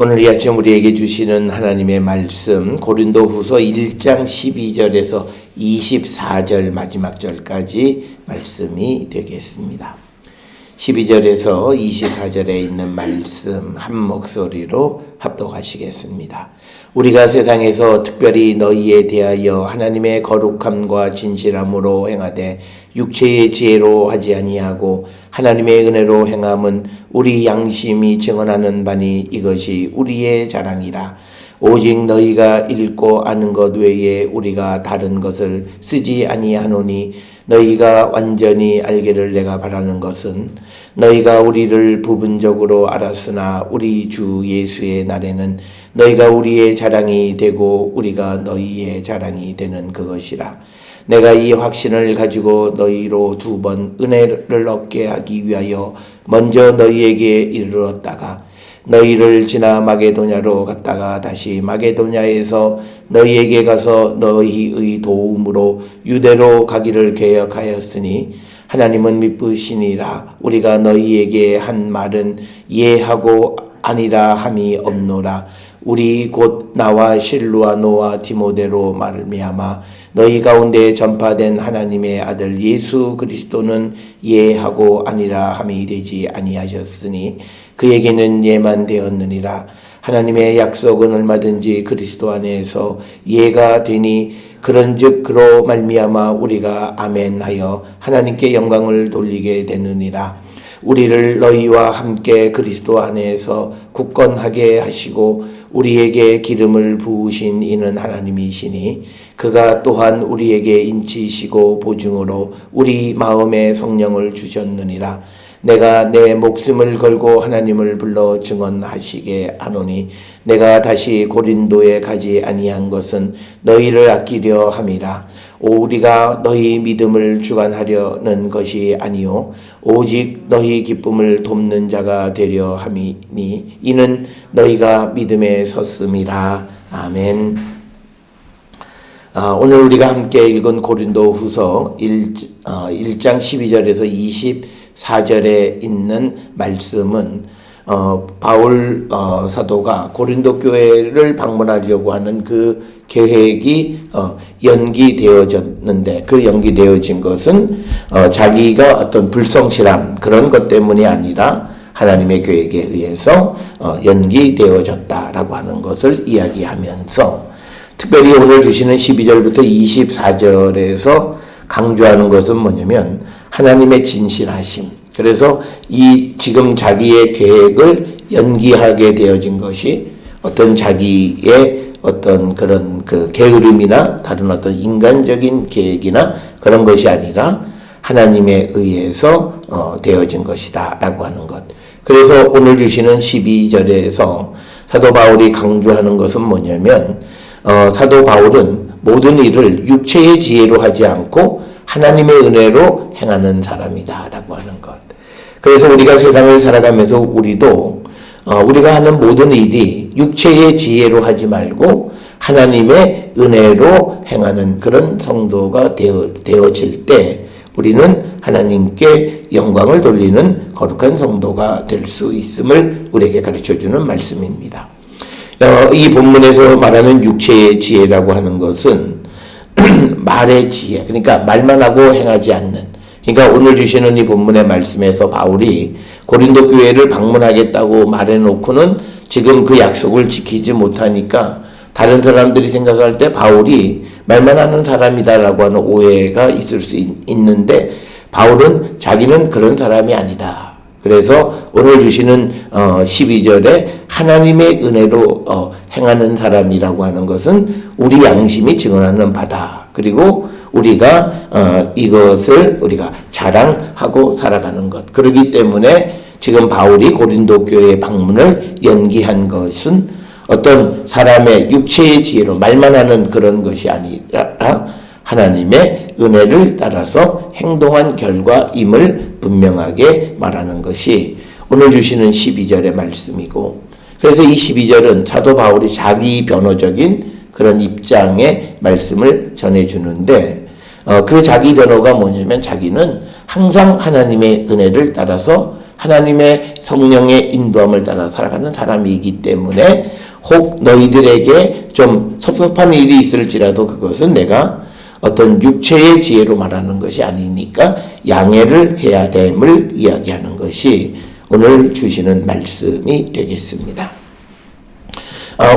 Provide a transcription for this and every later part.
오늘 이 아침 우리에게 주시는 하나님의 말씀 고린도후서 1장 12절에서 24절 마지막 절까지 말씀이 되겠습니다. 12절에서 24절에 있는 말씀 한 목소리로 합독하시겠습니다. 우리가 세상에서 특별히 너희에 대하여 하나님의 거룩함과 진실함으로 행하되 육체의 지혜로 하지 아니하고 하나님의 은혜로 행함은 우리 양심이 증언하는 바니 이것이 우리의 자랑이라. 오직 너희가 읽고 아는 것 외에 우리가 다른 것을 쓰지 아니하노니 너희가 완전히 알기를 내가 바라는 것은 너희가 우리를 부분적으로 알았으나 우리 주 예수의 날에는 너희가 우리의 자랑이 되고 우리가 너희의 자랑이 되는 그것이라. 내가 이 확신을 가지고 너희로 2번 은혜를 얻게 하기 위하여 먼저 너희에게 이르렀다가 너희를 지나 마게도냐로 갔다가 다시 마게도냐에서 너희에게 가서 너희의 도움으로 유대로 가기를 계획하였으니 하나님은 미쁘시니라. 우리가 너희에게 한 말은 예하고 아니라 함이 없노라. 우리 곧 나와 실루아노와 디모데로 말미암아 너희 가운데 전파된 하나님의 아들 예수 그리스도는 예하고 아니라 함이 되지 아니하셨으니 그에게는 예만 되었느니라. 하나님의 약속은 얼마든지 그리스도 안에서 예가 되니 그런즉 그로 말미암아 우리가 아멘하여 하나님께 영광을 돌리게 되느니라. 우리를 너희와 함께 그리스도 안에서 굳건하게 하시고 우리에게 기름을 부으신 이는 하나님이시니 그가 또한 우리에게 인치시고 보증으로 우리 마음에 성령을 주셨느니라. 내가 내 목숨을 걸고 하나님을 불러 증언하시게 하노니 내가 다시 고린도에 가지 아니한 것은 너희를 아끼려 함이라. 우리가 너희 믿음을 주관하려는 것이 아니요 오직 너희 기쁨을 돕는 자가 되려 함이니 이는 너희가 믿음에 섰음이라. 아멘. 오늘 우리가 함께 읽은 고린도후서 1장 12절에서 24절에 있는 말씀은 바울 사도가 고린도 교회를 방문하려고 하는 그 계획이 연기되어졌는데 그 연기되어진 것은 자기가 어떤 불성실함 그런 것 때문이 아니라 하나님의 계획에 의해서 연기되어졌다라고 하는 것을 이야기하면서 특별히 오늘 주시는 12절부터 24절에서 강조하는 것은 뭐냐면 하나님의 진실하심. 그래서 이 지금 자기의 계획을 연기하게 되어진 것이 어떤 자기의 어떤 그런 그 게으름이나 다른 어떤 인간적인 계획이나 그런 것이 아니라 하나님에 의해서 되어진 것이다 라고 하는 것. 그래서 오늘 주시는 12절에서 사도 바울이 강조하는 것은 뭐냐면 사도 바울은 모든 일을 육체의 지혜로 하지 않고 하나님의 은혜로 행하는 사람이다 라고 하는 것. 그래서 우리가 세상을 살아가면서 우리도 우리가 하는 모든 일이 육체의 지혜로 하지 말고 하나님의 은혜로 행하는 그런 성도가 되어질 때 우리는 하나님께 영광을 돌리는 거룩한 성도가 될 수 있음을 우리에게 가르쳐주는 말씀입니다. 이 본문에서 말하는 육체의 지혜라고 하는 것은 말의 지혜, 그러니까 말만 하고 행하지 않는. 그러니까 오늘 주시는 이 본문의 말씀에서 바울이 고린도 교회를 방문하겠다고 말해놓고는 지금 그 약속을 지키지 못하니까 다른 사람들이 생각할 때 바울이 말만 하는 사람이다라고 하는 오해가 있을 수 있는데 바울은 자기는 그런 사람이 아니다. 그래서 오늘 주시는 12절에 하나님의 은혜로 행하는 사람이라고 하는 것은 우리 양심이 증언하는 바다. 그리고 우리가 이것을 우리가 자랑하고 살아가는 것. 그렇기 때문에 지금 바울이 고린도 교회 방문을 연기한 것은 어떤 사람의 육체의 지혜로 말만 하는 그런 것이 아니라 하나님의 은혜를 따라서 행동한 결과임을 분명하게 말하는 것이 오늘 주시는 12절의 말씀이고, 그래서 이 12절은 사도 바울이 자기 변호적인 그런 입장의 말씀을 전해주는데 그 자기 변호가 뭐냐면 자기는 항상 하나님의 은혜를 따라서 하나님의 성령의 인도함을 따라 살아가는 사람이기 때문에 혹 너희들에게 좀 섭섭한 일이 있을지라도 그것은 내가 어떤 육체의 지혜로 말하는 것이 아니니까 양해를 해야 됨을 이야기하는 것이 오늘 주시는 말씀이 되겠습니다.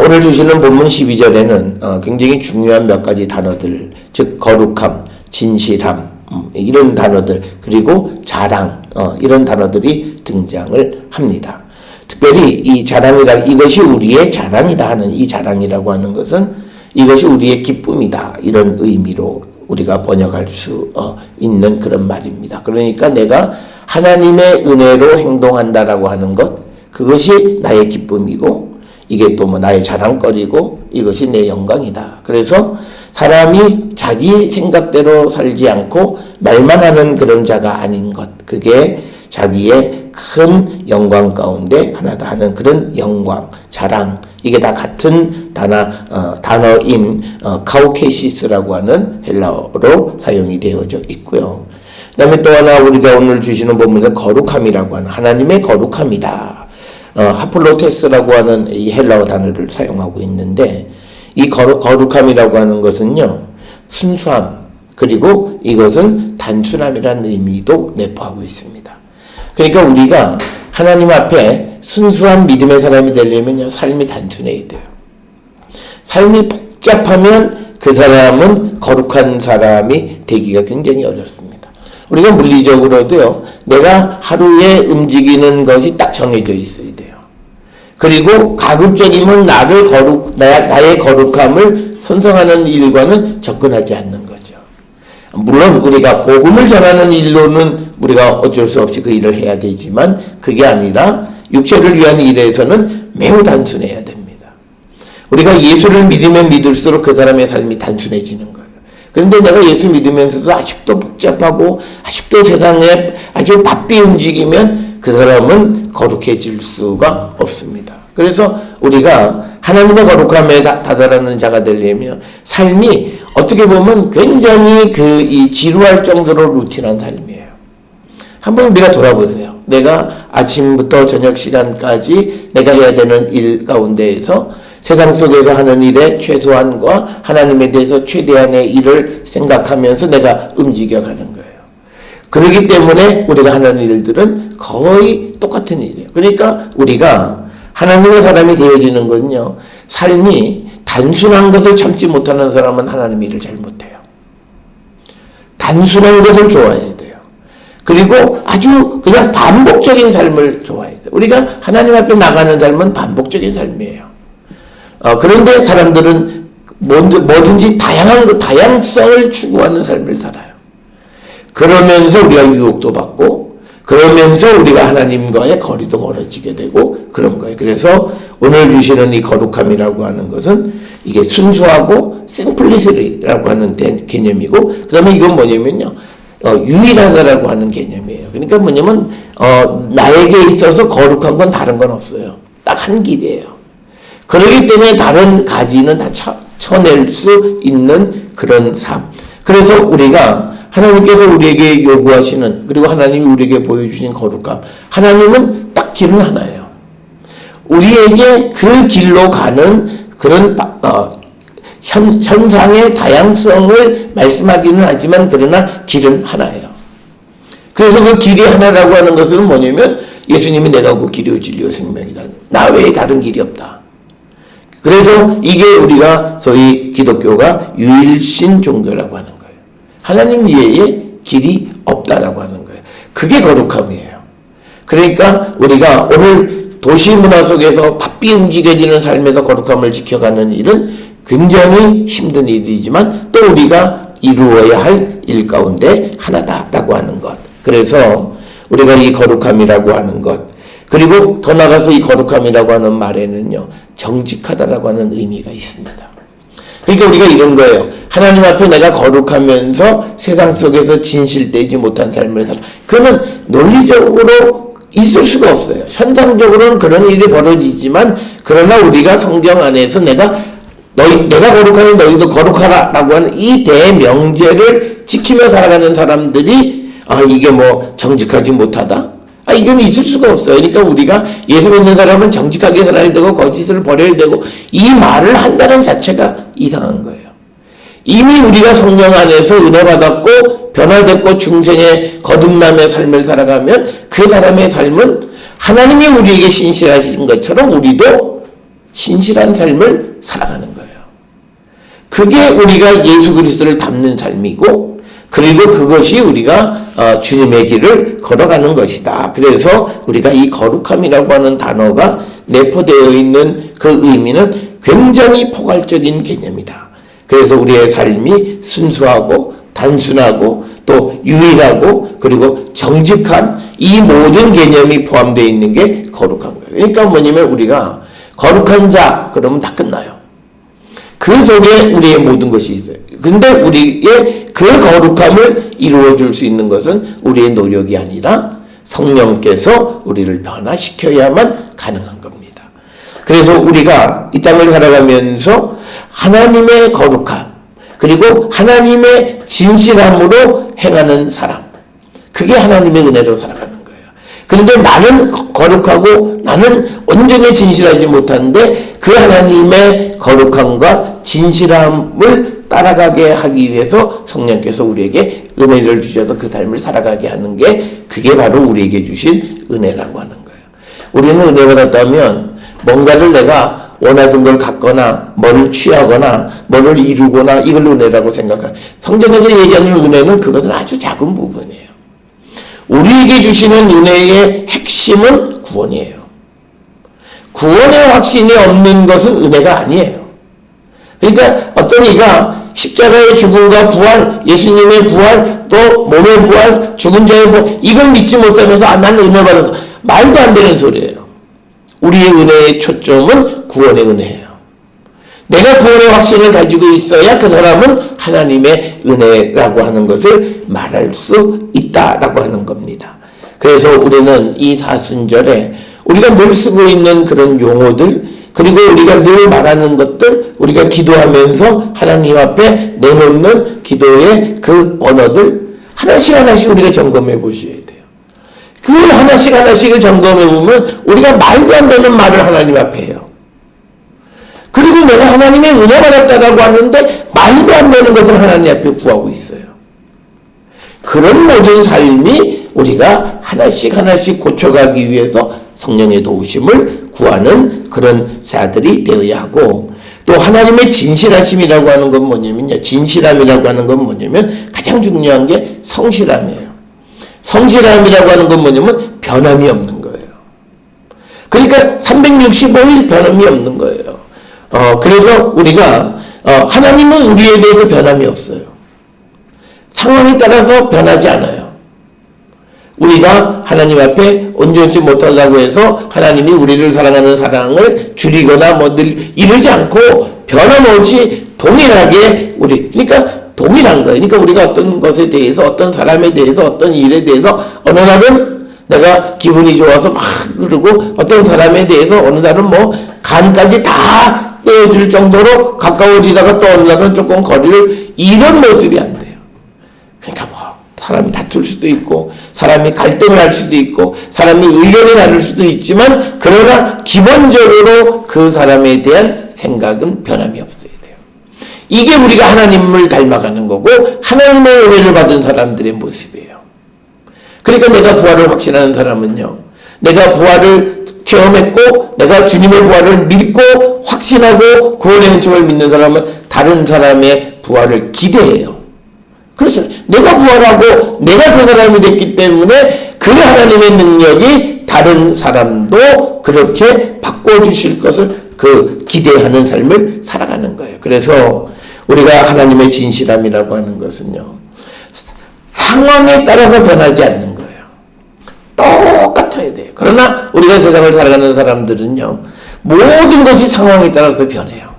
오늘 주시는 본문 12절에는 굉장히 중요한 몇 가지 단어들, 즉 거룩함, 진실함, 이런 단어들, 그리고 자랑, 이런 단어들이 등장을 합니다. 특별히 이 자랑이라, 이것이 우리의 자랑이다 하는 이 자랑이라고 하는 것은 이것이 우리의 기쁨이다, 이런 의미로 우리가 번역할 수 있는 그런 말입니다. 그러니까 내가 하나님의 은혜로 행동한다라고 하는 것, 그것이 나의 기쁨이고 이게 또 뭐 나의 자랑거리고 이것이 내 영광이다. 그래서 사람이 자기 생각대로 살지 않고 말만 하는 그런 자가 아닌 것, 그게 자기의 큰 영광 가운데 하나다 하는 그런 영광, 자랑, 이게 다 같은 단어인 카우케시스라고 하는 헬라어로 사용이 되어져 있고요. 그 다음에 또 하나 우리가 오늘 주시는 본문에 거룩함이라고 하는 하나님의 거룩함이다. 하플로테스라고 하는 이 헬라어 단어를 사용하고 있는데 이 거룩함이라고 하는 것은요, 순수함, 그리고 이것은 단순함이라는 의미도 내포하고 있습니다. 그러니까 우리가 하나님 앞에 순수한 믿음의 사람이 되려면 삶이 단순해야 돼요. 삶이 복잡하면 그 사람은 거룩한 사람이 되기가 굉장히 어렵습니다. 우리가 물리적으로도요, 내가 하루에 움직이는 것이 딱 정해져 있어야 돼요. 그리고 가급적이면 나의 거룩함을 손성하는 일과는 접근하지 않는 거죠. 물론 우리가 복음을 전하는 일로는 우리가 어쩔 수 없이 그 일을 해야 되지만 그게 아니라 육체를 위한 일에서는 매우 단순해야 됩니다. 우리가 예수를 믿으면 믿을수록 그 사람의 삶이 단순해지는 거예요. 그런데 내가 예수 믿으면서도 아직도 복잡하고 아직도 세상에 아주 바삐 움직이면 그 사람은 거룩해질 수가 없습니다. 그래서 우리가 하나님의 거룩함에 다다르는 자가 되려면 삶이 어떻게 보면 굉장히 이 지루할 정도로 루틴한 삶이에요. 한번 우리가 돌아보세요. 내가 아침부터 저녁 시간까지 내가 해야 되는 일 가운데에서 세상 속에서 하는 일의 최소한과 하나님에 대해서 최대한의 일을 생각하면서 내가 움직여가는 거예요. 그렇기 때문에 우리가 하는 일들은 거의 똑같은 일이에요. 그러니까 우리가 하나님의 사람이 되어지는 것은요, 삶이 단순한 것을 참지 못하는 사람은 하나님 일을 잘 못해요. 단순한 것을 좋아해야 돼요. 그리고 아주 그냥 반복적인 삶을 좋아해야 돼요. 우리가 하나님 앞에 나가는 삶은 반복적인 삶이에요. 그런데 사람들은 뭐든지 다양성을 추구하는 삶을 살아요. 그러면서 우리가 유혹도 받고, 그러면서 우리가 하나님과의 거리도 멀어지게 되고 그런 거예요. 그래서 오늘 주시는 이 거룩함이라고 하는 것은 이게 순수하고 심플리시티라고 하는 개념이고, 그 다음에 이건 뭐냐면요, 유일하다라고 하는 개념이에요. 그러니까 뭐냐면 나에게 있어서 거룩한 건 다른 건 없어요. 딱 한 길이에요. 그렇기 때문에 다른 가지는 다 쳐낼 수 있는 그런 삶. 그래서 우리가 하나님께서 우리에게 요구하시는, 그리고 하나님이 우리에게 보여주신 거룩함, 하나님은 딱 길은 하나예요. 우리에게 그 길로 가는 그런 현상의 다양성을 말씀하기는 하지만 그러나 길은 하나예요. 그래서 그 길이 하나라고 하는 것은 뭐냐면 예수님이 내가 그 길이요 진리요 생명이다. 나 외에 다른 길이 없다. 그래서 이게 우리가 소위 기독교가 유일신 종교라고 하는 거예요. 하나님 외에 길이 없다라고 하는 거예요. 그게 거룩함이에요. 그러니까 우리가 오늘 도시 문화 속에서 바삐 움직여지는 삶에서 거룩함을 지켜가는 일은 굉장히 힘든 일이지만 또 우리가 이루어야 할 일 가운데 하나다라고 하는 것. 그래서 우리가 이 거룩함이라고 하는 것, 그리고 더 나가서 이 거룩함이라고 하는 말에는요, 정직하다라고 하는 의미가 있습니다. 그러니까 우리가 이런 거예요. 하나님 앞에 내가 거룩하면서 세상 속에서 진실되지 못한 삶을 살아. 그러면 논리적으로 있을 수가 없어요. 현상적으로는 그런 일이 벌어지지만, 그러나 우리가 성경 안에서 내가 거룩하니 너희도 거룩하라 라고 하는 이 대명제를 지키며 살아가는 사람들이 이게 뭐 정직하지 못하다, 이건 있을 수가 없어요. 그러니까 우리가 예수 믿는 사람은 정직하게 살아야 되고 거짓을 버려야 되고 이 말을 한다는 자체가 이상한 거예요. 이미 우리가 성령 안에서 은혜 받았고 변화됐고 중생의 거듭남의 삶을 살아가면 그 사람의 삶은 하나님이 우리에게 신실하신 것처럼 우리도 신실한 삶을 살아가는 거예요. 그게 우리가 예수 그리스도를 닮는 삶이고 그리고 그것이 우리가 주님의 길을 걸어가는 것이다. 그래서 우리가 이 거룩함이라고 하는 단어가 내포되어 있는 그 의미는 굉장히 포괄적인 개념이다. 그래서 우리의 삶이 순수하고 단순하고 또 유일하고 그리고 정직한 이 모든 개념이 포함되어 있는 게 거룩한 거예요. 그러니까 뭐냐면 우리가 거룩한 자 그러면 다 끝나요. 그 속에 우리의 모든 것이 있어요. 근데 우리의 그 거룩함을 이루어줄 수 있는 것은 우리의 노력이 아니라 성령께서 우리를 변화시켜야만 가능한 겁니다. 그래서 우리가 이 땅을 살아가면서 하나님의 거룩함 그리고 하나님의 진실함으로 행하는 사람 그게 하나님의 은혜로 살아가는 거예요. 그런데 나는 거룩하고 나는 온전히 진실하지 못한데 그 하나님의 거룩함과 진실함을 따라가게 하기 위해서 성령께서 우리에게 은혜를 주셔서 그 삶을 살아가게 하는 게 그게 바로 우리에게 주신 은혜라고 하는 거예요. 우리는 은혜 받았다면 뭔가를 내가 원하던 걸 갖거나 뭐를 취하거나 뭐를 이루거나 이걸 은혜라고 생각하는 성경에서 얘기하는 은혜는 그것은 아주 작은 부분이에요. 우리에게 주시는 은혜의 핵심은 구원이에요. 구원의 확신이 없는 것은 은혜가 아니에요. 그러니까 어떤 이가 십자가의 죽음과 부활, 예수님의 부활, 또 몸의 부활, 죽은 자의 부활 이걸 믿지 못하면서 나는 은혜 받아서 말도 안 되는 소리예요. 우리의 은혜의 초점은 구원의 은혜예요. 내가 구원의 확신을 가지고 있어야 그 사람은 하나님의 은혜라고 하는 것을 말할 수 있다라고 하는 겁니다. 그래서 우리는 이 사순절에 우리가 늘 쓰고 있는 그런 용어들 그리고 우리가 늘 말하는 것들 우리가 기도하면서 하나님 앞에 내놓는 기도의 그 언어들 하나씩 우리가 점검해 보셔야 돼요. 그 하나씩을 점검해 보면 우리가 말도 안 되는 말을 하나님 앞에 해요. 그리고 내가 하나님의 은혜 받았다라고 하는데 말도 안 되는 것을 하나님 앞에 구하고 있어요. 그런 모든 삶이 우리가 하나씩 고쳐가기 위해서 성령의 도우심을 구하는 그런 자들이 되어야 하고 또 하나님의 진실하심이라고 하는 건 뭐냐면요. 진실함이라고 하는 건 뭐냐면 가장 중요한 게 성실함이에요. 성실함이라고 하는 건 뭐냐면 변함이 없는 거예요. 그러니까 365일 변함이 없는 거예요. 그래서 우리가 하나님은 우리에 대해서 변함이 없어요. 상황에 따라서 변하지 않아요. 우리가 하나님 앞에 온전치 못하다고 해서 하나님이 우리를 사랑하는 사랑을 줄이거나 늘 이러지 않고 변함없이 동일하게 그러니까 동일한 거예요. 그러니까 우리가 어떤 것에 대해서 어떤 사람에 대해서 어떤 일에 대해서 어느 날은 내가 기분이 좋아서 막 그러고 어떤 사람에 대해서 어느 날은 간까지 다 떼어줄 정도로 가까워지다가 또 어느 날은 조금 거리를 이런 모습이 안 돼요. 그러니까 사람이 다툴 수도 있고 사람이 갈등을 할 수도 있고 사람이 의견이 다를 수도 있지만 그러나 기본적으로 그 사람에 대한 생각은 변함이 없어야 돼요. 이게 우리가 하나님을 닮아가는 거고 하나님의 은혜를 받은 사람들의 모습이에요. 그러니까 내가 부활을 확신하는 사람은요. 내가 부활을 체험했고 내가 주님의 부활을 믿고 확신하고 구원의 은총을 믿는 사람은 다른 사람의 부활을 기대해요. 그렇죠. 내가 부활하고 내가 그 사람이 됐기 때문에 그 하나님의 능력이 다른 사람도 그렇게 바꿔주실 것을 기대하는 삶을 살아가는 거예요. 그래서 우리가 하나님의 진실함이라고 하는 것은요. 상황에 따라서 변하지 않는 거예요. 똑같아야 돼요. 그러나 우리가 세상을 살아가는 사람들은요. 모든 것이 상황에 따라서 변해요.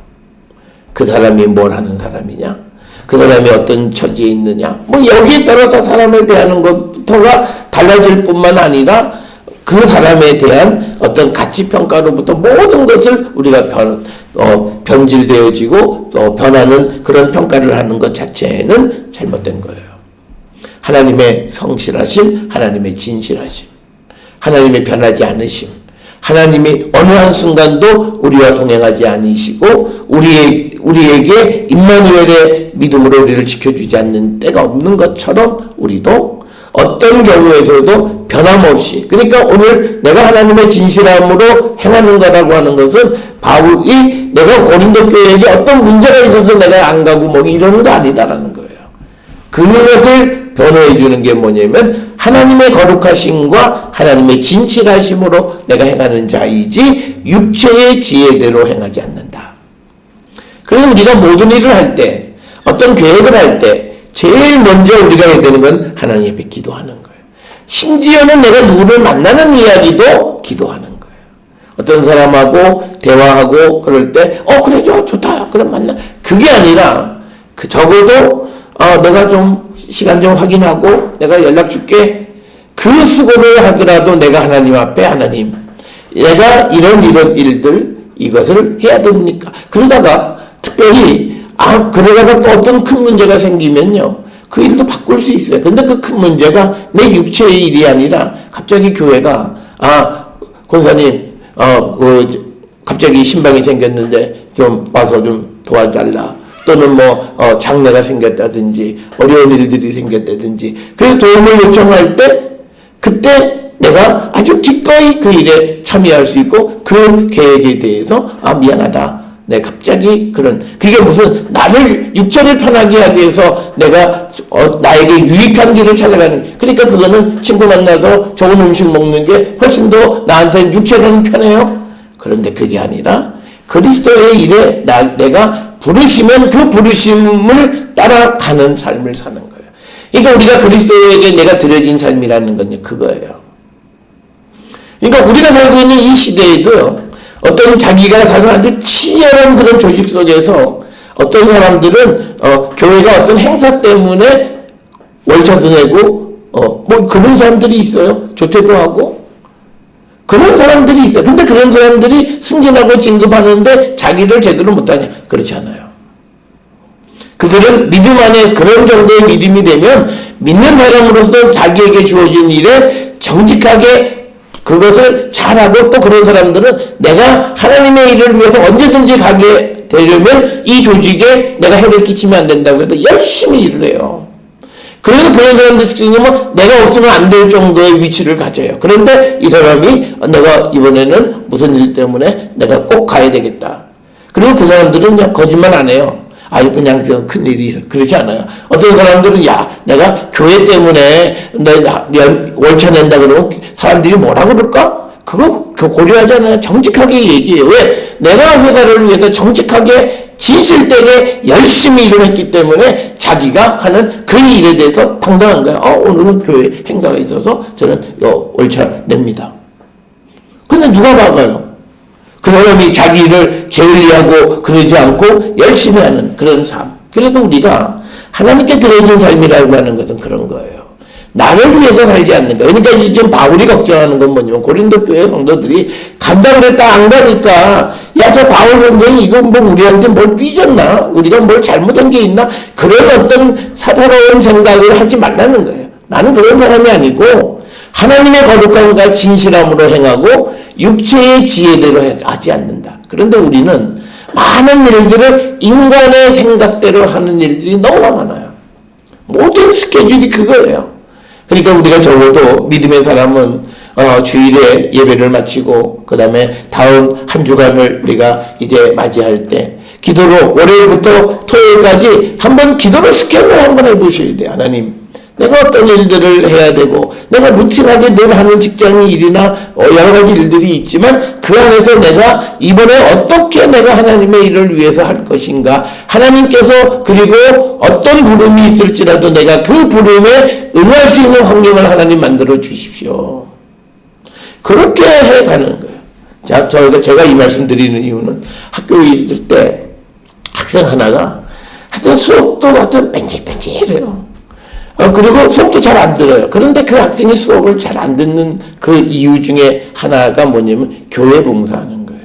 그 사람이 뭘 하는 사람이냐? 그 사람이 어떤 처지에 있느냐 여기에 따라서 사람을 대하는 것부터가 달라질 뿐만 아니라 그 사람에 대한 어떤 가치평가로부터 모든 것을 우리가 변질되어지고 변하는 그런 평가를 하는 것 자체는 잘못된 거예요. 하나님의 성실하심, 하나님의 진실하심, 하나님의 변하지 않으심, 하나님이 어느 한순간도 우리와 동행하지 않으시고 우리에게 임마누엘의 믿음으로 우리를 지켜주지 않는 때가 없는 것처럼 우리도 어떤 경우에서도 변함없이, 그러니까 오늘 내가 하나님의 진실함으로 행하는 거라고 하는 것은 바울이 내가 고린도 교회에게 어떤 문제가 있어서 내가 안 가고 뭐 이러는 거 아니다라는 거예요. 그것을 변호해 주는 게 뭐냐면 하나님의 거룩하심과 하나님의 진실하심으로 내가 행하는 자이지 육체의 지혜대로 행하지 않는다. 그래서 우리가 모든 일을 할 때, 어떤 계획을 할 때 제일 먼저 우리가 해야 되는 건 하나님 앞에 기도하는 거예요. 심지어는 내가 누구를 만나는 이야기도 기도하는 거예요. 어떤 사람하고 대화하고 그럴 때 그래 좋다 그럼 만나. 그게 아니라 적어도 내가 좀 시간 좀 확인하고 내가 연락 줄게. 그 수고를 하더라도 내가 하나님 앞에 하나님 내가 이런 일들 이것을 해야 됩니까? 그러다가 특별히 그러다가 또 어떤 큰 문제가 생기면요 그 일도 바꿀 수 있어요. 근데 그 큰 문제가 내 육체의 일이 아니라 갑자기 교회가 권사님 갑자기 신방이 생겼는데 좀 와서 좀 도와달라. 또는 장례가 생겼다든지 어려운 일들이 생겼다든지 그래서 도움을 요청할 때 그때 내가 아주 기꺼이 그 일에 참여할 수 있고 그 계획에 대해서 미안하다. 네, 갑자기 그게 무슨 나를 육체를 편하게 하기 위해서 내가 나에게 유익한 길을 찾아가는, 그러니까 그거는 친구 만나서 좋은 음식 먹는 게 훨씬 더 나한테 육체로는 편해요. 그런데 그게 아니라 그리스도의 일에 내가 부르시면 그 부르심을 따라가는 삶을 사는 거예요. 그러니까 우리가 그리스도에게 내가 드려진 삶이라는 건요 그거예요. 그러니까 우리가 살고 있는 이 시대에도 어떤 자기가 사는 아주 치열한 그런 조직 속에서 어떤 사람들은 교회가 어떤 행사 때문에 월차도 내고 그런 사람들이 있어요. 조퇴도 하고 그런 사람들이 있어요. 근데 그런 사람들이 승진하고 진급하는데 자기를 제대로 못하냐? 그렇지 않아요. 그들은 믿음 안에 그런 정도의 믿음이 되면 믿는 사람으로서 자기에게 주어진 일에 정직하게 그것을 잘하고, 또 그런 사람들은 내가 하나님의 일을 위해서 언제든지 가게 되려면 이 조직에 내가 해를 끼치면 안 된다고 해서 열심히 일을 해요. 그래서 그런 사람들 특징은 내가 없으면 안 될 정도의 위치를 가져요. 그런데 이 사람이 내가 이번에는 무슨 일 때문에 내가 꼭 가야 되겠다. 그리고 그 사람들은 그냥 거짓말 안 해요. 그냥 큰 일이 있어. 그렇지 않아요. 어떤 사람들은 내가 교회 때문에 월차 낸다 그러면 사람들이 뭐라 그럴까? 그거 고려하잖아요. 정직하게 얘기해요. 왜? 내가 회사를 위해서 정직하게 진실되게 열심히 일을 했기 때문에 자기가 하는 그 일에 대해서 당당한 거예요. 오늘은 교회 행사가 있어서 저는 월차 냅니다. 근데 누가 막아요? 그 사람이 자기 일을 게을리하고 그러지 않고 열심히 하는 그런 삶. 그래서 우리가 하나님께 드려진 삶이라고 하는 것은 그런 거예요. 나를 위해서 살지 않는 거예요. 그러니까 지금 바울이 걱정하는 건 뭐냐면 고린도 교회 성도들이 간다 그랬다 안 가니까 저 바울 선생이 이건 우리한테 뭘 삐졌나? 우리가 뭘 잘못한 게 있나? 그런 어떤 사사로운 생각을 하지 말라는 거예요. 나는 그런 사람이 아니고 하나님의 거룩함과 진실함으로 행하고 육체의 지혜대로 하지 않는다. 그런데 우리는 많은 일들을 인간의 생각대로 하는 일들이 너무나 많아요. 모든 스케줄이 그거예요. 그러니까 우리가 적어도 믿음의 사람은 주일에 예배를 마치고 그 다음에 다음 한 주간을 우리가 이제 맞이할 때 기도로 월요일부터 토요일까지 한번 기도로 스캔을 한번 해보셔야 돼요. 하나님, 내가 어떤 일들을 해야 되고 내가 루틴하게 늘 하는 직장 일이나 여러 가지 일들이 있지만 그 안에서 내가 이번에 어떻게 내가 하나님의 일을 위해서 할 것인가, 하나님께서 그리고 어떤 부름이 있을지라도 내가 그 부름에 응할 수 있는 환경을 하나님 만들어 주십시오. 그렇게 해가는 거예요. 제가 이 말씀 드리는 이유는 학교에 있을 때 학생 하나가 하여튼 수업도 하여튼 뺀질뺀질해요. 그리고 수업도 잘 안 들어요. 그런데 그 학생이 수업을 잘 안 듣는 그 이유 중에 하나가 뭐냐면 교회 봉사하는 거예요.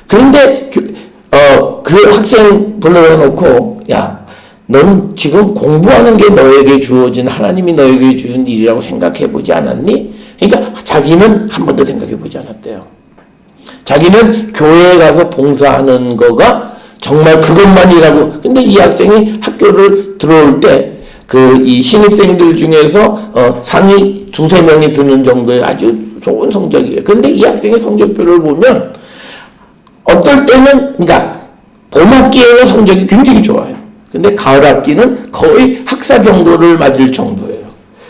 그런데 그 학생 불러놓고 넌 지금 공부하는 게 너에게 주어진, 하나님이 너에게 주신 일이라고 생각해보지 않았니? 그러니까 자기는 한 번도 생각해 보지 않았대요. 자기는 교회에 가서 봉사하는 거가 정말 그것만이라고. 근데 이 학생이 학교를 들어올 때 이 신입생들 중에서 상위 2-3명이 드는 정도의 아주 좋은 성적이에요. 근데 이 학생의 성적표를 보면 어떨 때는, 그러니까 봄학기에는 성적이 굉장히 좋아요. 근데 가을 학기는 거의 학사 경고를 맞을 정도예요.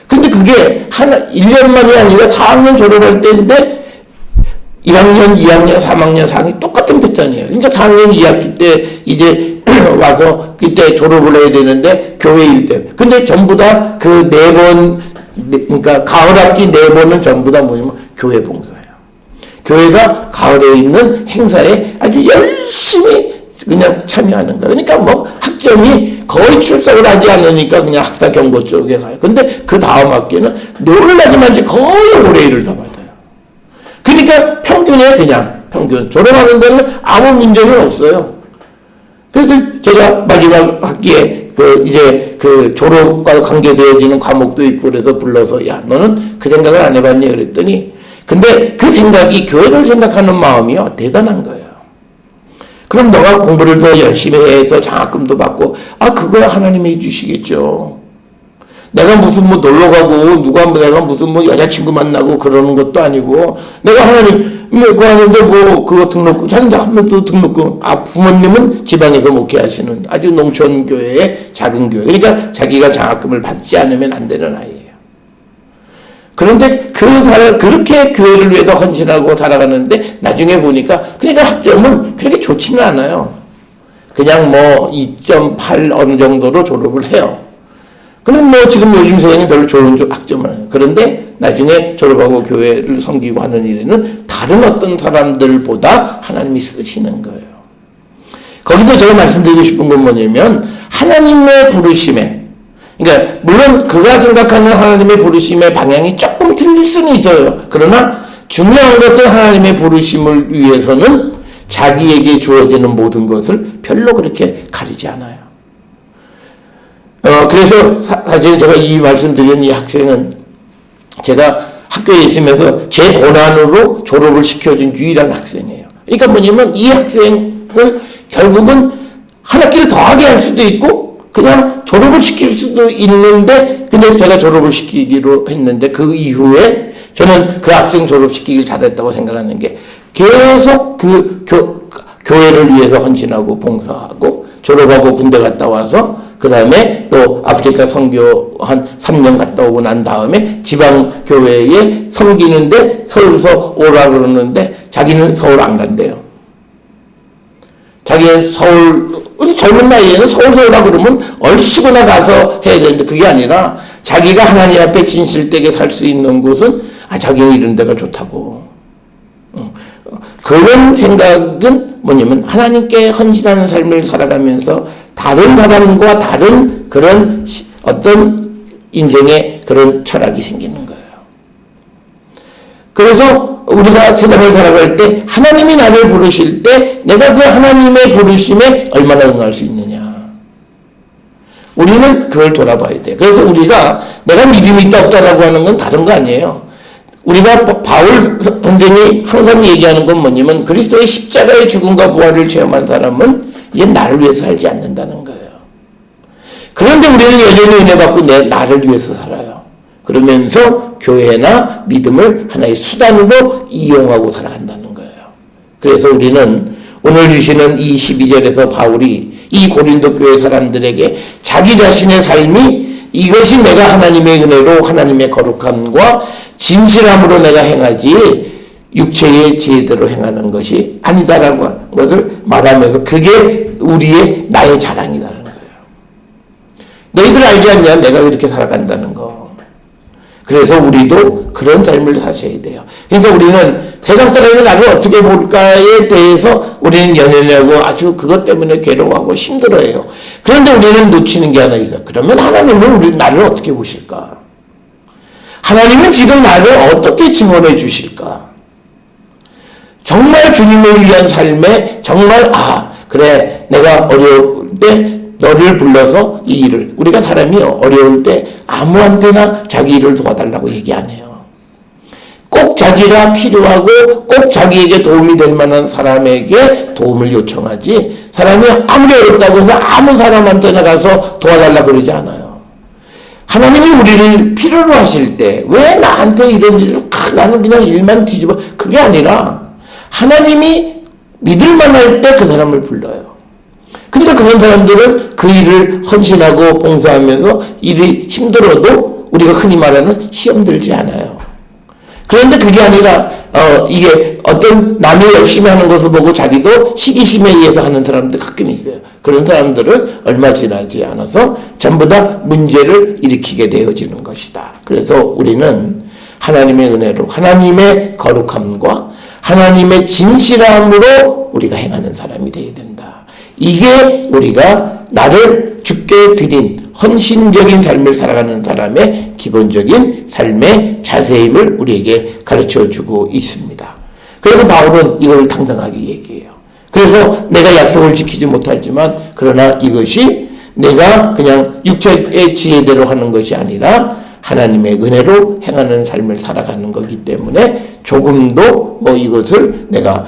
근데 그게 1년만이 아니라 4학년 졸업할 때인데 1학년, 2학년, 3학년, 4학년 똑같은 패턴이에요. 그러니까 4학년 2학기 때 이제 와서 그때 졸업을 해야 되는데 교회 일 때. 근데 전부 다 그 4번, 그러니까 가을 학기 4번은 전부 다 뭐냐면 교회 봉사예요. 교회가 가을에 있는 행사에 아주 열심히 그냥 참여하는 거예요. 그러니까 뭐 학점이 거의 출석을 하지 않으니까 그냥 학사 경고 쪽에 가요. 근데 그 다음 학기는 놀라지만 이제 거의 올해 일을 다 받아요. 그러니까 평균 졸업하는 데는 아무 문제는 없어요. 그래서 제가 마지막 학기에 이제 졸업과 관계되어지는 과목도 있고 그래서 불러서 야, 너는 그 생각을 안 해봤니? 그랬더니 근데 그 생각이 교회를 생각하는 마음이요, 대단한 거예요. 그럼 너가 공부를 더 열심히 해서 장학금도 받고, 그거야 하나님이 해주시겠죠. 내가 무슨 놀러 가고, 내가 무슨 여자친구 만나고 그러는 것도 아니고, 내가 하나님, 그거 하는데 그거 등록금, 자기 하면 또 등록금, 부모님은 지방에서 목회하시는 아주 농촌교회의 작은 교회. 그러니까 자기가 장학금을 받지 않으면 안 되는 아이예요. 그런데 그렇게 교회를 위해서 헌신하고 살아가는데 나중에 보니까 그러니까 학점은 그렇게 좋지는 않아요. 그냥 2.8 어느 정도로 졸업을 해요. 그럼 지금 요즘 세상에 별로 좋은 학점을 해요. 그런데 나중에 졸업하고 교회를 섬기고 하는 일에는 다른 어떤 사람들보다 하나님이 쓰시는 거예요. 거기서 제가 말씀드리고 싶은 건 뭐냐면 하나님의 부르심에, 그러니까 물론 그가 생각하는 하나님의 부르심의 방향이 조금 틀릴 수는 있어요. 그러나 중요한 것은 하나님의 부르심을 위해서는 자기에게 주어지는 모든 것을 별로 그렇게 가리지 않아요. 그래서 사실 제가 이 말씀드린 이 학생은 제가 학교에 있으면서 제 고난으로 졸업을 시켜준 유일한 학생이에요. 그러니까 뭐냐면 이 학생을 결국은 한 학기를 더하게 할 수도 있고 그냥 졸업을 시킬 수도 있는데, 근데 제가 졸업을 시키기로 했는데 그 이후에 저는 그 학생 졸업시키길 잘했다고 생각하는 게 계속 교회를 위해서 헌신하고 봉사하고 졸업하고 군대 갔다 와서 그 다음에 또 아프리카 선교 한 3년 갔다 오고 난 다음에 지방교회에 섬기는데 서울서 오라 그러는데 자기는 서울 안 간대요. 자기는 젊은 나이에는 서울 오라 그러면 얼씨구나 가서 해야 되는데 그게 아니라 자기가 하나님 앞에 진실되게 살 수 있는 곳은 자기는 이런 데가 좋다고. 그런 생각은 뭐냐면 하나님께 헌신하는 삶을 살아가면서 다른 사람과 다른 그런 어떤 인생의 그런 철학이 생기는 거예요. 그래서 우리가 세상을 살아갈 때 하나님이 나를 부르실 때 내가 그 하나님의 부르심에 얼마나 응할 수 있느냐. 우리는 그걸 돌아봐야 돼요. 그래서 우리가 내가 믿음이 있다 없다라고 하는 건 다른 거 아니에요. 우리가 바울 선생이 항상 얘기하는 건 뭐냐면 그리스도의 십자가의 죽음과 부활을 체험한 사람은 이제 나를 위해서 살지 않는다는 거예요. 그런데 우리는 여전히 은혜 받고 나를 위해서 살아요. 그러면서 교회나 믿음을 하나의 수단으로 이용하고 살아간다는 거예요. 그래서 우리는 오늘 주시는 이 12절에서 바울이 이 고린도 교회 사람들에게 자기 자신의 삶이 이것이 내가 하나님의 은혜로 하나님의 거룩함과 진실함으로 내가 행하지 육체의 지혜대로 행하는 것이 아니다라고 하는 것을 말하면서 그게 나의 자랑이라는 거예요. 너희들 알지 않냐? 내가 이렇게 살아간다는 거. 그래서 우리도 그런 삶을 사셔야 돼요. 그러니까 우리는 세상 사람이 나를 어떻게 볼까에 대해서 우리는 연연하고 아주 그것 때문에 괴로워하고 힘들어해요. 그런데 우리는 놓치는 게 하나 있어요. 그러면 하나님은 나를 어떻게 보실까? 하나님은 지금 나를 어떻게 증언해 주실까? 정말 주님을 위한 삶에 정말 그래 내가 어려울 때 너를 불러서 이 일을, 우리가 사람이 어려울 때 아무한테나 자기 일을 도와달라고 얘기 안 해요. 꼭 자기가 필요하고 꼭 자기에게 도움이 될 만한 사람에게 도움을 요청하지, 사람이 아무리 어렵다고 해서 아무 사람한테나 가서 도와달라 그러지 않아요. 하나님이 우리를 필요로 하실 때 왜 나한테 이런 일을 나는 그냥 일만 뒤집어, 그게 아니라 하나님이 믿을만 할 때 그 사람을 불러요. 그러니까 그런 사람들은 그 일을 헌신하고 봉사하면서 일이 힘들어도 우리가 흔히 말하는 시험 들지 않아요. 그런데 그게 아니라 이게 어떤 남이 열심히 하는 것을 보고 자기도 시기심에 의해서 하는 사람들 가끔 있어요. 그런 사람들은 얼마 지나지 않아서 전부 다 문제를 일으키게 되어지는 것이다. 그래서 우리는 하나님의 은혜로 하나님의 거룩함과 하나님의 진실함으로 우리가 행하는 사람이 되어야 된다. 이게 우리가 나를 주께 드린 헌신적인 삶을 살아가는 사람의 기본적인 삶의 자세임을 우리에게 가르쳐주고 있습니다. 그래서 바울은 이걸 당당하게 얘기해요. 그래서 내가 약속을 지키지 못하지만 그러나 이것이 내가 그냥 육체의 지혜대로 하는 것이 아니라 하나님의 은혜로 행하는 삶을 살아가는 거기 때문에 조금도 이것을 내가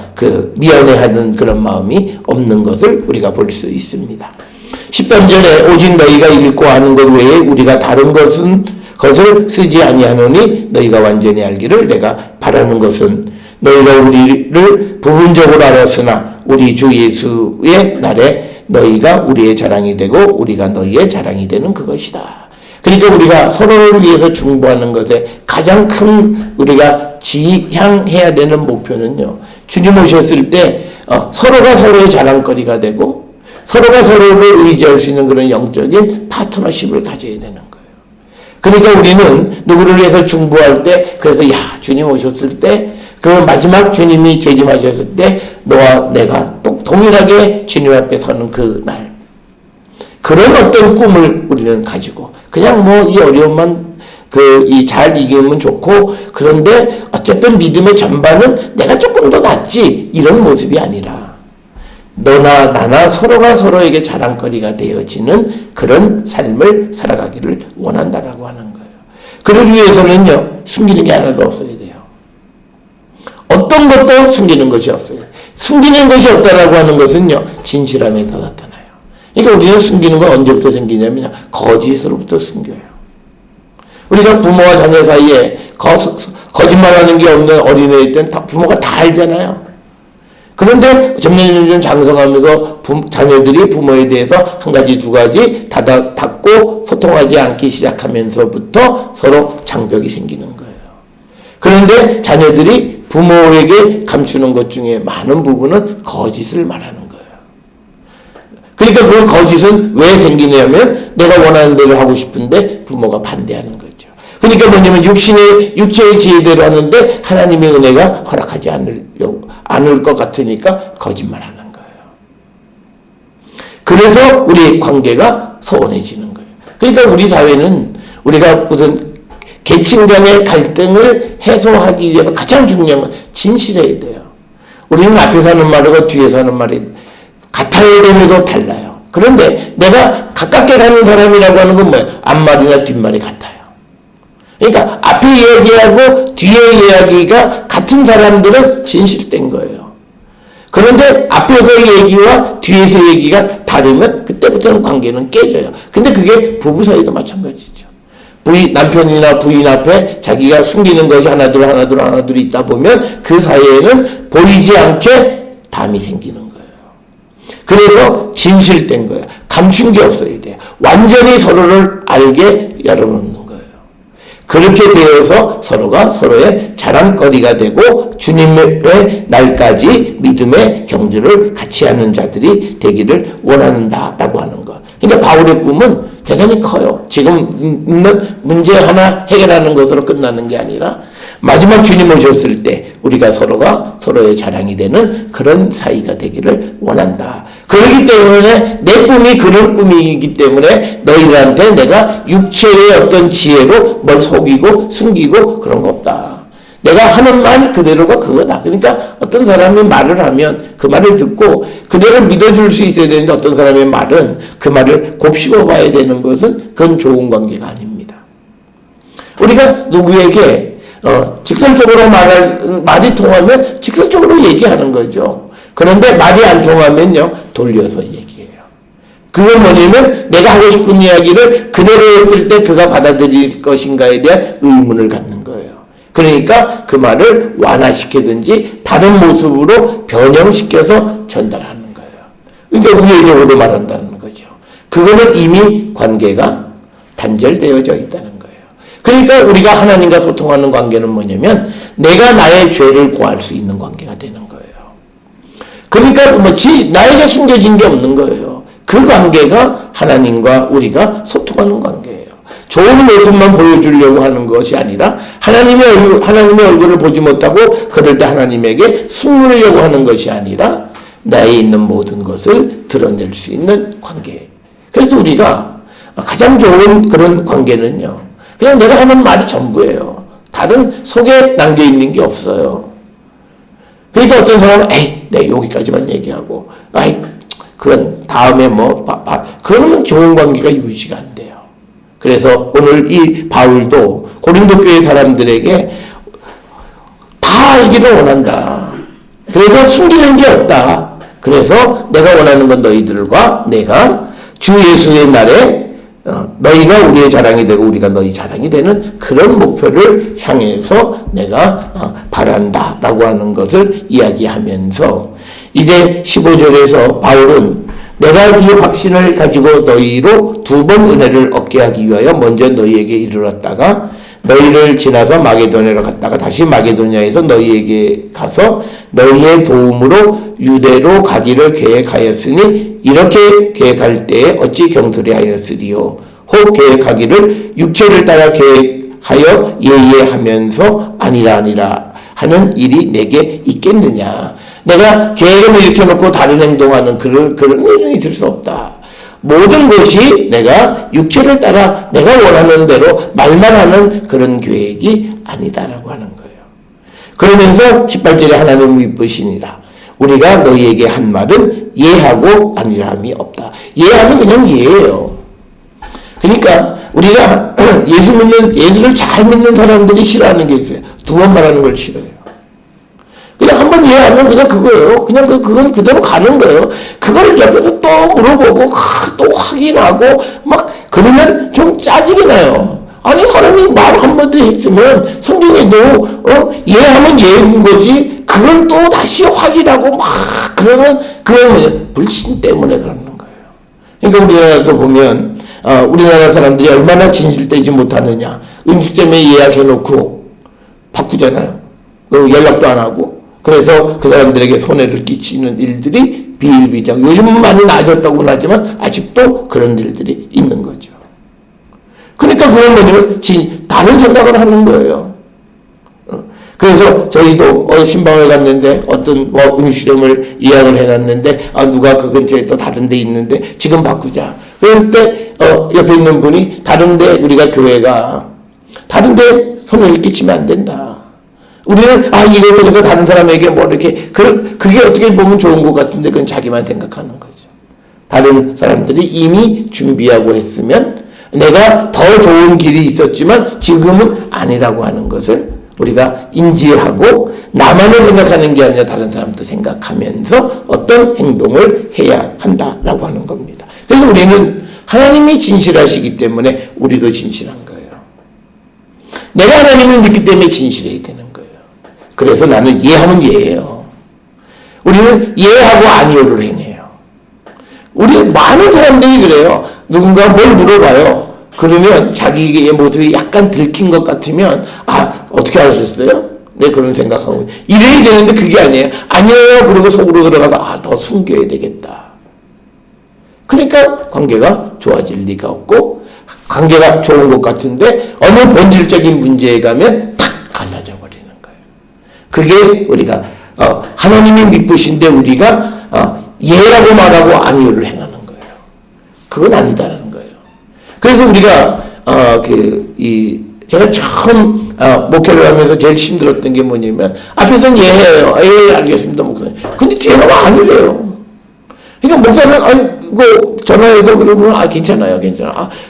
미안해하는 그런 마음이 없는 것을 우리가 볼 수 있습니다. 13절에 오직 너희가 읽고 아는 것 외에 우리가 다른 것을 쓰지 아니하노니 너희가 완전히 알기를 내가 바라는 것은 너희가 우리를 부분적으로 알았으나 우리 주 예수의 날에 너희가 우리의 자랑이 되고 우리가 너희의 자랑이 되는 그것이다. 그러니까 우리가 서로를 위해서 중보하는 것에 가장 큰 우리가 지향해야 되는 목표는요, 주님 오셨을 때 서로가 서로의 자랑거리가 되고 서로가 서로를 의지할 수 있는 그런 영적인 파트너십을 가져야 되는 거예요. 그러니까 우리는 누구를 위해서 중보할 때, 그래서 주님 오셨을 때, 그 마지막 주님이 재림하셨을 때 너와 내가 동일하게 주님 앞에 서는 그 날, 그런 어떤 꿈을 우리는 가지고 그냥 이 어려움만 잘 이기면 좋고, 그런데 어쨌든 믿음의 전반은 내가 조금 더 낫지, 이런 모습이 아니라 너나 나나 서로가 서로에게 자랑거리가 되어지는 그런 삶을 살아가기를 원한다라고 하는 거예요. 그러기 위해서는요, 숨기는 게 하나도 없어야 돼요. 어떤 것도 숨기는 것이 없어요. 숨기는 것이 없다라고 하는 것은요, 진실함에 더 나타나요. 그러니까 우리는 숨기는 건 언제부터 생기냐면 거짓으로부터 숨겨요. 우리가 부모와 자녀 사이에 거짓말하는 게 없는 어린애일 땐 부모가 다 알잖아요. 그런데 점점 장성하면서 자녀들이 부모에 대해서 한 가지 두 가지 닫고 소통하지 않기 시작하면서부터 서로 장벽이 생기는 거예요. 그런데 자녀들이 부모에게 감추는 것 중에 많은 부분은 거짓을 말하는 거예요. 그러니까 그 거짓은 왜 생기냐면 내가 원하는 대로 하고 싶은데 부모가 반대하는 거죠. 그러니까 뭐냐면 육체의 지혜대로 하는데 하나님의 은혜가 허락하지 않을 것 같으니까 거짓말하는 거예요. 그래서 우리 관계가 소원해지는 거예요. 그러니까 우리 사회는 우리가 무슨 계층 간의 갈등을 해소하기 위해서 가장 중요한 건 진실해야 돼요. 우리는 앞에서 하는 말과 뒤에서 하는 말이 같아야 됨에도 달라요. 그런데 내가 가깝게 가는 사람이라고 하는 건 뭐예요? 앞말이나 뒷말이 같아요. 그러니까 앞에 이야기하고 뒤에 이야기가 같은 사람들은 진실된 거예요. 그런데 앞에서 얘기와 뒤에서 얘기가 다르면 그때부터는 관계는 깨져요. 근데 그게 부부 사이도 마찬가지죠. 남편이나 부인 앞에 자기가 숨기는 것이 하나둘 있다 보면 그 사이에는 보이지 않게 담이 생기는 거예요. 그래서 진실된 거예요. 감춘 게 없어야 돼요. 완전히 서로를 알게 열어놓는 거예요. 그렇게 되어서 서로가 서로의 자랑거리가 되고 주님의 날까지 믿음의 경주를 같이 하는 자들이 되기를 원한다라고 하는 것. 그러니까 바울의 꿈은 대단히 커요. 지금 있는 문제 하나 해결하는 것으로 끝나는 게 아니라 마지막 주님 오셨을 때 우리가 서로가 서로의 자랑이 되는 그런 사이가 되기를 원한다. 그렇기 때문에 내 꿈이 그런 꿈이기 때문에 너희들한테 내가 육체의 어떤 지혜로 뭘 속이고 숨기고 그런 거 없다. 내가 하는 말 그대로가 그거다. 그러니까 어떤 사람이 말을 하면 그 말을 듣고 그대로 믿어줄 수 있어야 되는데 어떤 사람의 말은 그 말을 곱씹어 봐야 되는 것은 그건 좋은 관계가 아닙니다. 우리가 누구에게 직설적으로 말이 통하면 직설적으로 얘기하는 거죠. 그런데 말이 안 통하면요, 돌려서 얘기해요. 그건 뭐냐면 내가 하고 싶은 이야기를 그대로 했을 때 그가 받아들일 것인가에 대한 의문을 갖는 거예요. 그러니까 그 말을 완화시키든지 다른 모습으로 변형시켜서 전달하는 거예요. 그러니까 우회적으로 말한다는 거죠. 그거는 이미 관계가 단절되어져 있다는 거예요. 그러니까 우리가 하나님과 소통하는 관계는 뭐냐면 내가 나의 죄를 고할 수 있는 관계가 되는 거예요. 그러니까 나에게 숨겨진 게 없는 거예요. 그 관계가 하나님과 우리가 소통하는 관계예요. 좋은 모습만 보여주려고 하는 것이 아니라 하나님의 얼굴을 보지 못하고 그럴 때 하나님에게 숨으려고 하는 것이 아니라 나에 있는 모든 것을 드러낼 수 있는 관계. 그래서 우리가 가장 좋은 그런 관계는요, 그냥 내가 하는 말이 전부예요. 다른 속에 남겨있는 게 없어요. 그러니까 어떤 사람은 내가 여기까지만 얘기하고 그건 다음에 그러면 좋은 관계가 유지가 안 돼요. 그래서 오늘 이 바울도 고린도 교회 사람들에게 다 알기를 원한다. 그래서 숨기는 게 없다. 그래서 내가 원하는 건 너희들과 내가 주 예수의 날에 너희가 우리의 자랑이 되고 우리가 너희 자랑이 되는 그런 목표를 향해서 내가 바란다라고 하는 것을 이야기하면서 이제 15절에서 바울은 내가 이 확신을 가지고 너희로 2번 은혜를 얻게 하기 위하여 먼저 너희에게 이르렀다가 너희를 지나서 마게도냐로 갔다가 다시 마게도냐에서 너희에게 가서 너희의 도움으로 유대로 가기를 계획하였으니 이렇게 계획할 때에 어찌 경솔히 하였으리요. 혹 계획하기를 육체를 따라 계획하여 예예하면서 아니라 하는 일이 내게 있겠느냐. 내가 계획을 일으켜놓고 다른 행동하는 그런 일은 있을 수 없다. 모든 것이 내가 육체를 따라 내가 원하는 대로 말만 하는 그런 계획이 아니다라고 하는 거예요. 그러면서 18절에 하나님 미쁘시니라. 우리가 너희에게 한 말은 예하고 아니라함이 없다. 예하면 그냥 예예요. 그러니까 우리가 예수를 잘 믿는 사람들이 싫어하는 게 있어요. 2번 말하는 걸 싫어해요. 그냥 한 번 이해하면 그냥 그거예요. 그냥 그건 그대로 가는 거예요. 그걸 옆에서 또 물어보고 또 확인하고 그러면 좀 짜증이 나요. 아니 사람이 말 한 번 했으면 성경에도 이해하면 예인 거지 그걸 또 다시 확인하고 그러면 그건 불신 때문에 그러는 거예요. 그러니까 우리나라도 보면 우리나라 사람들이 얼마나 진실되지 못하느냐. 음식점에 예약해놓고 바꾸잖아요. 연락도 안 하고. 그래서 그 사람들에게 손해를 끼치는 일들이 비일비재하고 요즘은 많이 나아졌다고는 하지만 아직도 그런 일들이 있는 거죠. 그러니까 그런 거는 다른 생각을 하는 거예요. 그래서 저희도 신방을 갔는데 어떤 음식점을 예약을 해놨는데 누가 그 근처에 또 다른 데 있는데 지금 바꾸자. 그럴 때 옆에 있는 분이 다른데 우리가 교회가 다른데 손해를 끼치면 안 된다. 우리는 이걸 통해서 다른 사람에게 그게 어떻게 보면 좋은 것 같은데 그건 자기만 생각하는 거죠. 다른 사람들이 이미 준비하고 했으면 내가 더 좋은 길이 있었지만 지금은 아니라고 하는 것을 우리가 인지하고 나만을 생각하는 게 아니라 다른 사람도 생각하면서 어떤 행동을 해야 한다라고 하는 겁니다. 그래서 우리는 하나님이 진실하시기 때문에 우리도 진실한 거예요. 내가 하나님을 믿기 때문에 진실해야 되는 거예요. 그래서 나는 예하면 예예요. 우리는 예하고 아니오를 행해요. 우리 많은 사람들이 그래요. 누군가 뭘 물어봐요. 그러면 자기의 모습이 약간 들킨 것 같으면 어떻게 하셨어요? 네, 그런 생각하고 이래야 되는데 그게 아니에요. 아니에요. 그리고 속으로 들어가서 더 숨겨야 되겠다. 그러니까 관계가 좋아질 리가 없고 관계가 좋은 것 같은데 어느 본질적인 문제에 가면 탁 갈라져 버리는 거예요. 그게 우리가 하나님이 미쁘신데 우리가 예라고 말하고 아니요를 행하는 거예요. 그건 아니다라는 거예요. 그래서 우리가 제가 처음 목회를 하면서 제일 힘들었던 게 뭐냐면 앞에서는 예해요. 알겠습니다 목사님. 근데 뒤에 가면 아니래요. 그러니까 목사는 이거 전화해서 그러면 괜찮아요.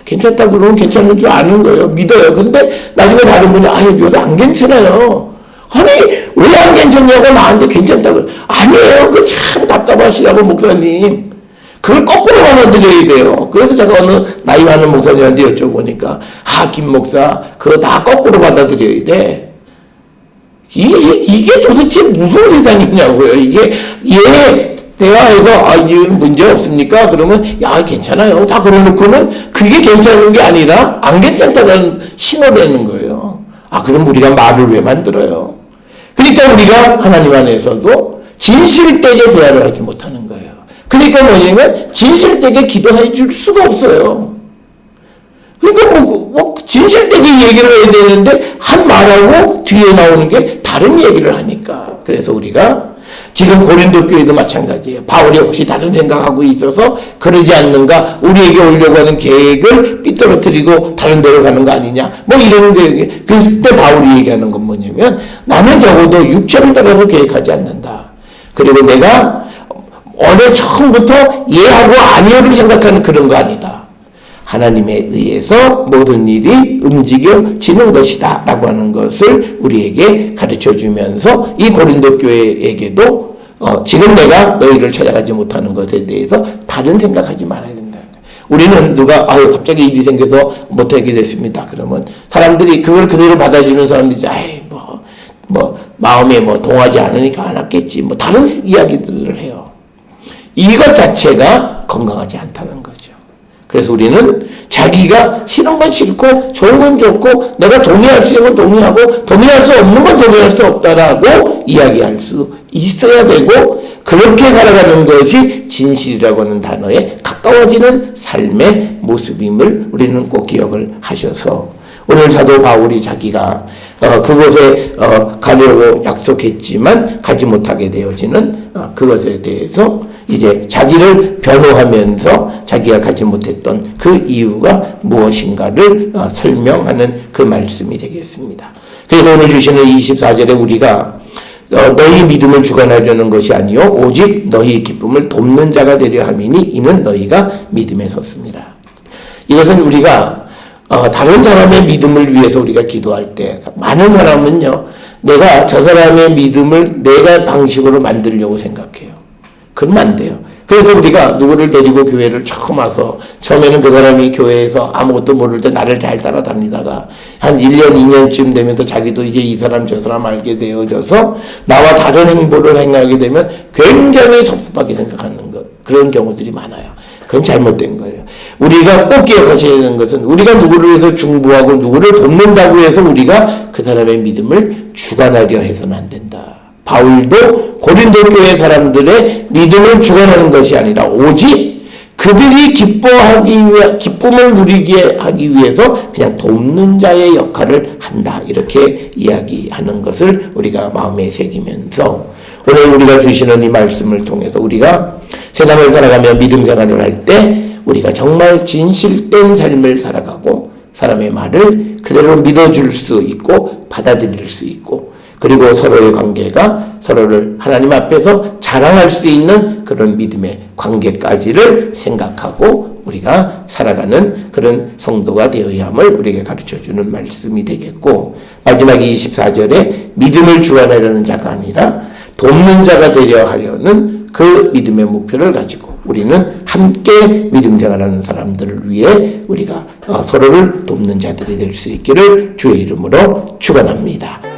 괜찮다 그러면 괜찮은 줄 아는 거예요. 믿어요. 그런데 나중에 다른 분이 요새 안 괜찮아요. 아니 왜 안 괜찮냐고 나한테 괜찮다 그래. 아니에요. 그 참 답답하시라고 목사님. 그걸 거꾸로 받아들여야 돼요. 그래서 제가 어느 나이 많은 목사님한테 여쭤보니까 김 목사 그거 다 거꾸로 받아들여야 돼. 이게 도대체 무슨 세상이냐고요. 이게 대화해서 이건 문제 없습니까? 그러면 괜찮아요. 다 그러놓고는 그게 괜찮은 게 아니라 안 괜찮다는 신호라는 거예요. 그럼 우리가 말을 왜 만들어요? 그러니까 우리가 하나님 안에서도 진실되게 대화를 하지 못하는 거예요. 그러니까 뭐냐면 진실되게 기도해 줄 수가 없어요. 그러니까 진실되게 얘기를 해야 되는데 한 말하고 뒤에 나오는 게 다른 얘기를 하니까. 그래서 우리가 지금 고린도 교회도 마찬가지예요. 바울이 혹시 다른 생각하고 있어서 그러지 않는가? 우리에게 오려고 하는 계획을 삐뚤어뜨리고 다른 데로 가는 거 아니냐? 이런 게 그때 바울이 얘기하는 건 뭐냐면 나는 적어도 육체를 따라서 계획하지 않는다. 그리고 내가 어느 처음부터 예하고 아니요를 생각하는 그런 거 아니다. 하나님에 의해서 모든 일이 움직여지는 것이다 라고 하는 것을 우리에게 가르쳐 주면서 이 고린도 교회에게도 지금 내가 너희를 찾아가지 못하는 것에 대해서 다른 생각하지 말아야 된다. 우리는 누가 갑자기 일이 생겨서 못하게 됐습니다. 그러면 사람들이 그걸 그대로 받아주는 사람들이 마음에 동하지 않으니까 안 왔겠지 다른 이야기들을 해요. 이것 자체가 건강하지 않다는 거죠. 그래서 우리는 자기가 싫은 건 싫고 좋은 건 좋고 내가 동의할 수 있는 건 동의하고 동의할 수 없는 건 동의할 수 없다라고 이야기할 수 있어야 되고 그렇게 살아가는 것이 진실이라고 하는 단어에 가까워지는 삶의 모습임을 우리는 꼭 기억을 하셔서 오늘 사도 바울이 자기가 그곳에 가려고 약속했지만 가지 못하게 되어지는 그것에 대해서 이제 자기를 변호하면서 자기가 가지 못했던 그 이유가 무엇인가를 설명하는 그 말씀이 되겠습니다. 그래서 오늘 주시는 24절에 우리가 너희 믿음을 주관하려는 것이 아니요 오직 너희 기쁨을 돕는 자가 되려 함이니 이는 너희가 믿음에 섰습니다. 이것은 우리가 다른 사람의 믿음을 위해서 우리가 기도할 때 많은 사람은요 내가 저 사람의 믿음을 내가 방식으로 만들려고 생각해요. 그러면 안 돼요. 그래서 우리가 누구를 데리고 교회를 처음 와서 처음에는 그 사람이 교회에서 아무것도 모를 때 나를 잘 따라다니다가 한 1년 2년쯤 되면서 자기도 이제 이 사람 저 사람 알게 되어져서 나와 다른 행보를 행하게 되면 굉장히 섭섭하게 생각하는 것 그런 경우들이 많아요. 그건 잘못된 거예요. 우리가 꼭 기억하셔야 되는 것은 우리가 누구를 위해서 중보하고 누구를 돕는다고 해서 우리가 그 사람의 믿음을 주관하려 해서는 안 된다. 바울도 고린도 교회 사람들의 믿음을 주관하는 것이 아니라 오직 그들이 기쁨을 누리게 하기 위해서 그냥 돕는 자의 역할을 한다. 이렇게 이야기하는 것을 우리가 마음에 새기면서 오늘 우리가 주시는 이 말씀을 통해서 우리가 세상을 살아가며 믿음 생활을 할 때 우리가 정말 진실된 삶을 살아가고 사람의 말을 그대로 믿어줄 수 있고 받아들일 수 있고 그리고 서로의 관계가 서로를 하나님 앞에서 자랑할 수 있는 그런 믿음의 관계까지를 생각하고 우리가 살아가는 그런 성도가 되어야 함을 우리에게 가르쳐주는 말씀이 되겠고 마지막 24절에 믿음을 주관하려는 자가 아니라 돕는 자가 되려 하려는 그 믿음의 목표를 가지고 우리는 함께 믿음 생활하는 사람들을 위해 우리가 서로를 돕는 자들이 될 수 있기를 주의 이름으로 축원합니다.